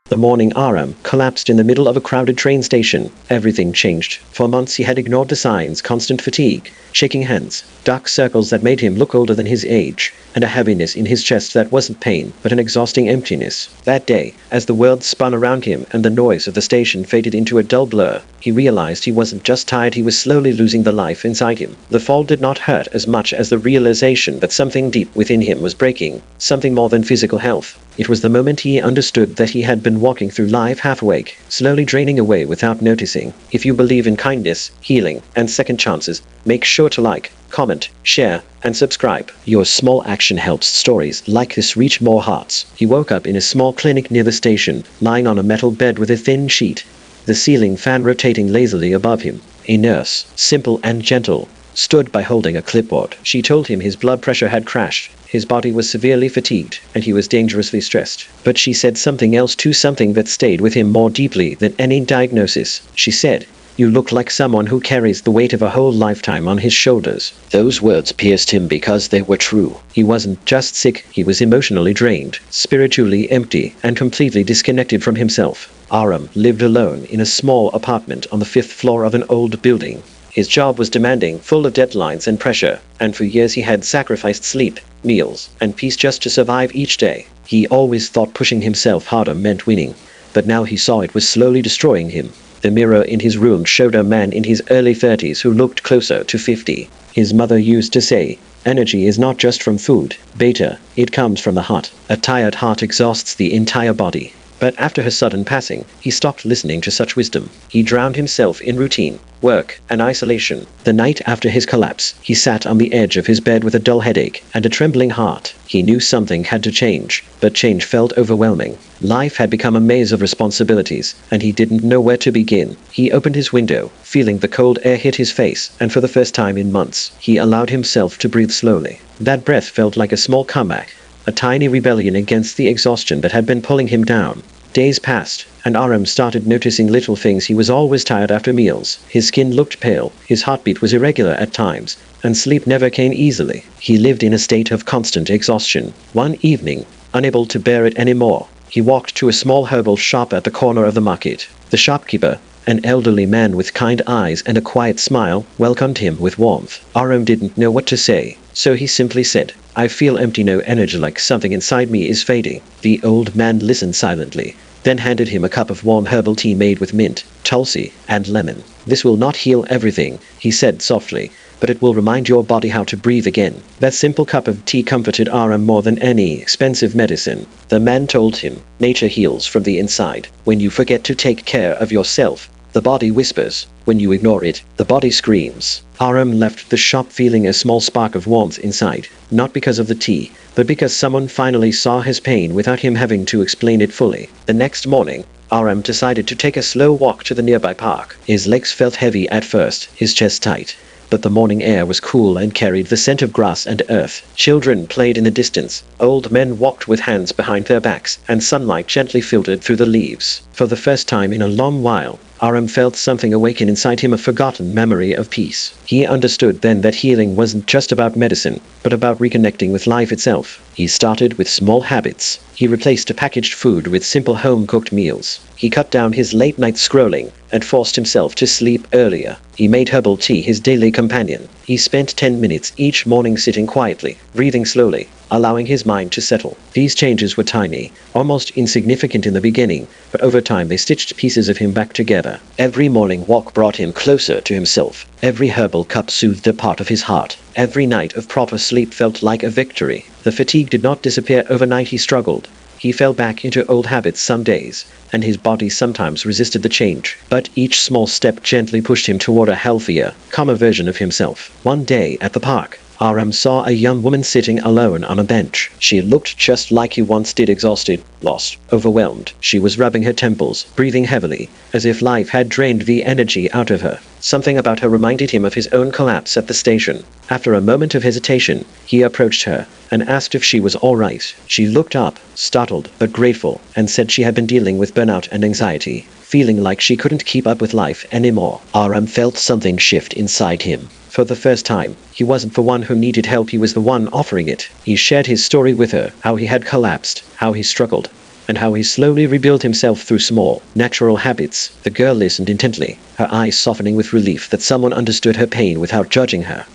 The morning Aram collapsed in the middle of a crowded train station. Everything changed. For months he had ignored the signs, constant fatigue, shaking hands, dark circles that made him look older than his age, and a heaviness in his chest that wasn't pain, but an exhausting emptiness. That day, as the world spun around him and the noise of the station faded into a dull blur, he realized he wasn't just tired, he was slowly losing the life inside him. The fall did not hurt as much as the realization that something deep within him was breaking, something more than physical health. It was the moment he understood that he had been walking through life half awake, slowly draining away without noticing. If you believe in kindness, healing, and second chances, make sure to like, comment, share, and subscribe. Your small action helps stories like this reach more hearts. He woke up in a small clinic near the station, lying on a metal bed with a thin sheet, the ceiling fan rotating lazily above him. A nurse, simple and gentle, stood by holding a clipboard. She told him his blood pressure had crashed, his body was severely fatigued, and he was dangerously stressed. But she said something else too, something that stayed with him more deeply than any diagnosis. She said, "You look like someone who carries the weight of a whole lifetime on his shoulders." Those words pierced him because they were true. He wasn't just sick, he was emotionally drained, spiritually empty, and completely disconnected from himself. Aram lived alone in a small apartment on the 5th floor of an old building. His job was demanding, full of deadlines and pressure, and for years he had sacrificed sleep, meals, and peace just to survive each day. He always thought pushing himself harder meant winning, but now he saw it was slowly destroying him. The mirror in his room showed a man in his early 30s who looked closer to 50. His mother used to say, "Energy is not just from food, beta, it comes from the heart. A tired heart exhausts the entire body." But after her sudden passing, he stopped listening to such wisdom. He drowned himself in routine, work, and isolation. The night after his collapse, he sat on the edge of his bed with a dull headache and a trembling heart. He knew something had to change, but change felt overwhelming. Life had become a maze of responsibilities, and he didn't know where to begin. He opened his window, feeling the cold air hit his face, and for the first time in months, he allowed himself to breathe slowly. That breath felt like a small comeback, a tiny rebellion against the exhaustion that had been pulling him down. Days passed, and Aram started noticing little things. He was always tired after meals. His skin looked pale, his heartbeat was irregular at times, and sleep never came easily. He lived in a state of constant exhaustion. One evening, unable to bear it anymore, he walked to a small herbal shop at the corner of the market. The shopkeeper, an elderly man with kind eyes and a quiet smile, welcomed him with warmth. Aram didn't know what to say, so he simply said, "I feel empty, no energy, like something inside me is fading." The old man listened silently, then handed him a cup of warm herbal tea made with mint, tulsi, and lemon. "This will not heal everything," he said softly, "but it will remind your body how to breathe again." That simple cup of tea comforted Aram more than any expensive medicine. The man told him, "Nature heals from the inside. When you forget to take care of yourself, the body whispers. When you ignore it, the body screams." Aram left the shop feeling a small spark of warmth inside, not because of the tea, but because someone finally saw his pain without him having to explain it fully. The next morning, Aram decided to take a slow walk to the nearby park. His legs felt heavy at first, his chest tight, but the morning air was cool and carried the scent of grass and earth. Children played in the distance, old men walked with hands behind their backs, and sunlight gently filtered through the leaves. For the first time in a long while, Aram felt something awaken inside him, a forgotten memory of peace. He understood then that healing wasn't just about medicine, but about reconnecting with life itself. He started with small habits. He replaced packaged food with simple home-cooked meals. He cut down his late-night scrolling and forced himself to sleep earlier. He made herbal tea his daily companion. He spent 10 minutes each morning sitting quietly, breathing slowly, allowing his mind to settle. These changes were tiny, almost insignificant in the beginning, but over time they stitched pieces of him back together. Every morning walk brought him closer to himself. Every herbal cup soothed a part of his heart. Every night of proper sleep felt like a victory. The fatigue did not disappear overnight. He struggled. He fell back into old habits some days, and his body sometimes resisted the change. But each small step gently pushed him toward a healthier, calmer version of himself. One day at the park, Aram saw a young woman sitting alone on a bench. She looked just like he once did, exhausted, lost, overwhelmed. She was rubbing her temples, breathing heavily, as if life had drained the energy out of her. Something about her reminded him of his own collapse at the station. After a moment of hesitation, he approached her and asked if she was all right. She looked up, startled but grateful, and said she had been dealing with burnout and anxiety, feeling like she couldn't keep up with life anymore. Aram felt something shift inside him. For the first time, he wasn't the one who needed help, he was the one offering it. He shared his story with her, how he had collapsed, how he struggled, and how he slowly rebuilt himself through small, natural habits. The girl listened intently, her eyes softening with relief that someone understood her pain without judging her.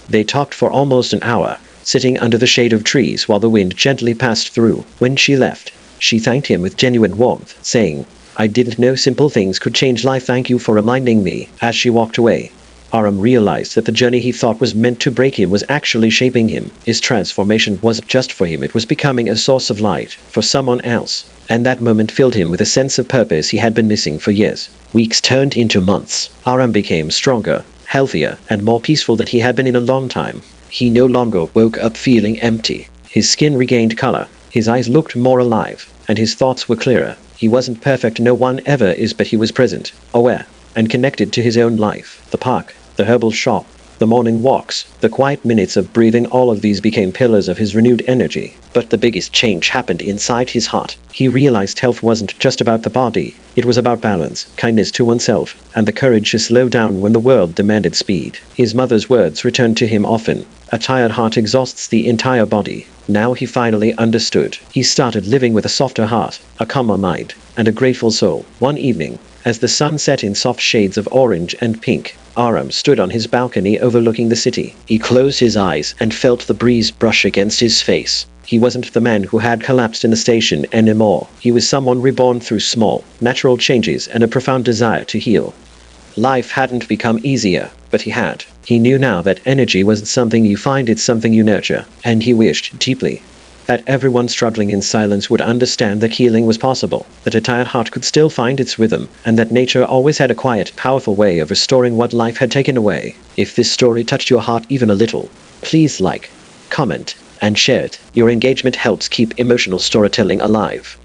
They talked for almost an hour, sitting under the shade of trees while the wind gently passed through. When she left, she thanked him with genuine warmth, saying, "I didn't know simple things could change life. Thank you for reminding me." As she walked away, Aram realized that the journey he thought was meant to break him was actually shaping him. His transformation wasn't just for him, it was becoming a source of light for someone else. And that moment filled him with a sense of purpose he had been missing for years. Weeks turned into months. Aram became stronger, healthier, and more peaceful than he had been in a long time. He no longer woke up feeling empty. His skin regained color, his eyes looked more alive, and his thoughts were clearer. He wasn't perfect, no one ever is, but he was present, aware, and connected to his own life. The park, the herbal shop, the morning walks, the quiet minutes of breathing, all of these became pillars of his renewed energy. But the biggest change happened inside his heart. He realized health wasn't just about the body, it was about balance, kindness to oneself, and the courage to slow down when the world demanded speed. His mother's words returned to him often: "A tired heart exhausts the entire body." Now he finally understood. He started living with a softer heart, a calmer mind, and a grateful soul. One evening, as the sun set in soft shades of orange and pink, Aram stood on his balcony overlooking the city. He closed his eyes and felt the breeze brush against his face. He wasn't the man who had collapsed in the station anymore. He was someone reborn through small, natural changes and a profound desire to heal. Life hadn't become easier, but he had. He knew now that energy wasn't something you find, it's something you nurture. And he wished deeply that everyone struggling in silence would understand that healing was possible, that a tired heart could still find its rhythm, and that nature always had a quiet, powerful way of restoring what life had taken away. If this story touched your heart even a little, please like, comment, and share it. Your engagement helps keep emotional storytelling alive.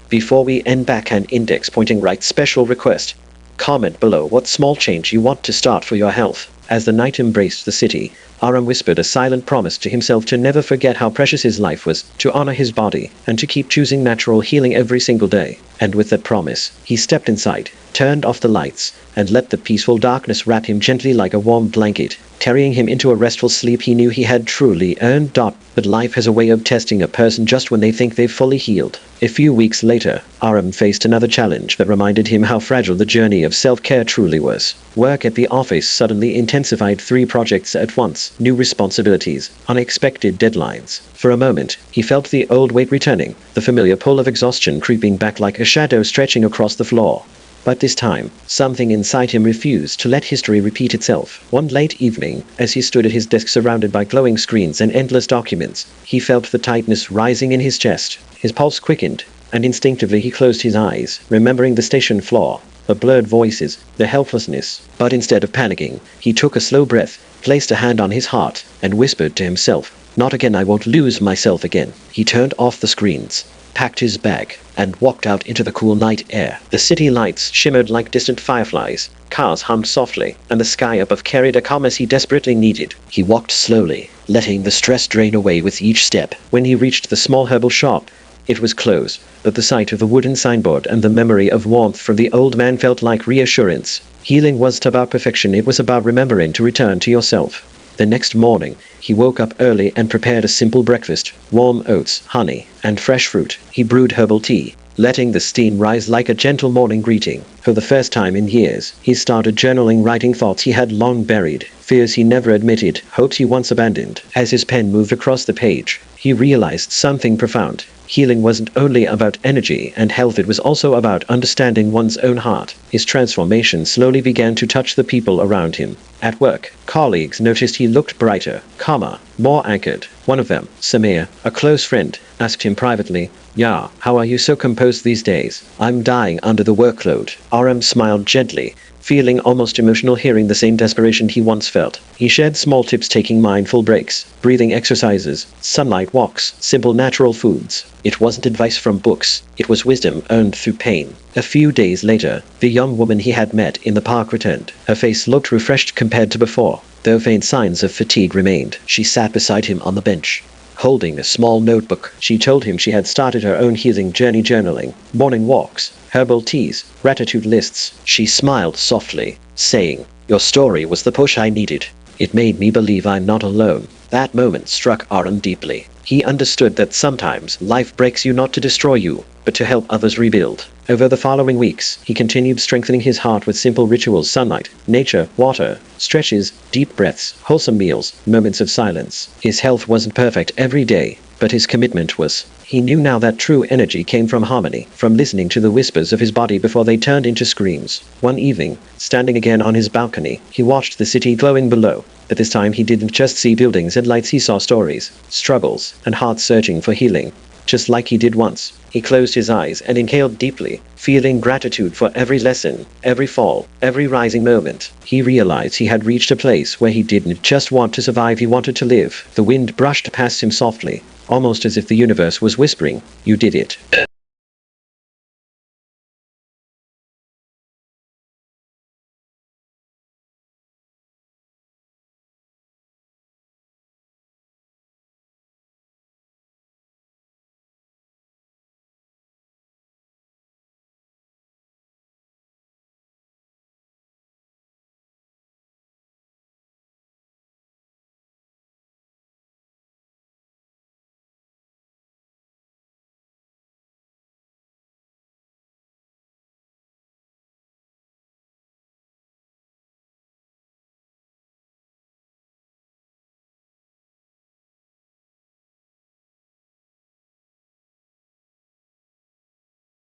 Before we end, backhand index pointing right, special request. Comment below what small change you want to start for your health. As the night embraced the city, Aram whispered a silent promise to himself to never forget how precious his life was, to honor his body, and to keep choosing natural healing every single day. And with that promise, he stepped inside, turned off the lights, and let the peaceful darkness wrap him gently like a warm blanket, carrying him into a restful sleep he knew he had truly earned. But life has a way of testing a person just when they think they've fully healed. A few weeks later, Aram faced another challenge that reminded him how fragile the journey of self-care truly was. Work at the office suddenly intensified. 3 projects at once, new responsibilities, unexpected deadlines. For a moment, he felt the old weight returning, the familiar pull of exhaustion creeping back like a shadow stretching across the floor. But this time, something inside him refused to let history repeat itself. One late evening, as he stood at his desk surrounded by glowing screens and endless documents, he felt the tightness rising in his chest. His pulse quickened, and instinctively he closed his eyes, remembering the station floor, the blurred voices, the helplessness. But instead of panicking, he took a slow breath, placed a hand on his heart, and whispered to himself, "Not again, I won't lose myself again." He turned off the screens, packed his bag, and walked out into the cool night air. The city lights shimmered like distant fireflies, cars hummed softly, and the sky above carried a calmness he desperately needed. He walked slowly, letting the stress drain away with each step. When he reached the small herbal shop, it was closed, but the sight of the wooden signboard and the memory of warmth from the old man felt like reassurance. Healing wasn't about perfection, it was about remembering to return to yourself. The next morning, he woke up early and prepared a simple breakfast: warm oats, honey, and fresh fruit. He brewed herbal tea, letting the steam rise like a gentle morning greeting. For the first time in years, he started journaling, writing thoughts he had long buried, fears he never admitted, hopes he once abandoned. As his pen moved across the page, he realized something profound. Healing wasn't only about energy and health, it was also about understanding one's own heart. His transformation slowly began to touch the people around him. At work, colleagues noticed he looked brighter, calmer, more anchored. One of them, Samir, a close friend, asked him privately, "Yeah, how are you so composed these days?" "I'm dying under the workload." Aram smiled gently, feeling almost emotional hearing the same desperation he once felt. He shared small tips: taking mindful breaks, breathing exercises, sunlight walks, simple natural foods. It wasn't advice from books, it was wisdom earned through pain. A few days later, the young woman he had met in the park returned. Her face looked refreshed compared to before, though faint signs of fatigue remained. She sat beside him on the bench, holding a small notebook. She told him she had started her own healing journey: journaling, morning walks, herbal teas, gratitude lists. She smiled softly, saying, "Your story was the push I needed. It made me believe I'm not alone." That moment struck Aram deeply. He understood that sometimes life breaks you not to destroy you, but to help others rebuild. Over the following weeks, he continued strengthening his heart with simple rituals: sunlight, nature, water, stretches, deep breaths, wholesome meals, moments of silence. His health wasn't perfect every day, but his commitment was. He knew now that true energy came from harmony, from listening to the whispers of his body before they turned into screams. One evening, standing again on his balcony, he watched the city glowing below. But this time he didn't just see buildings and lights, he saw stories, struggles, and hearts searching for healing. Just like he did once. He closed his eyes and inhaled deeply, feeling gratitude for every lesson, every fall, every rising moment. He realized he had reached a place where he didn't just want to survive, he wanted to live. The wind brushed past him softly, almost as if the universe was whispering, "You did it."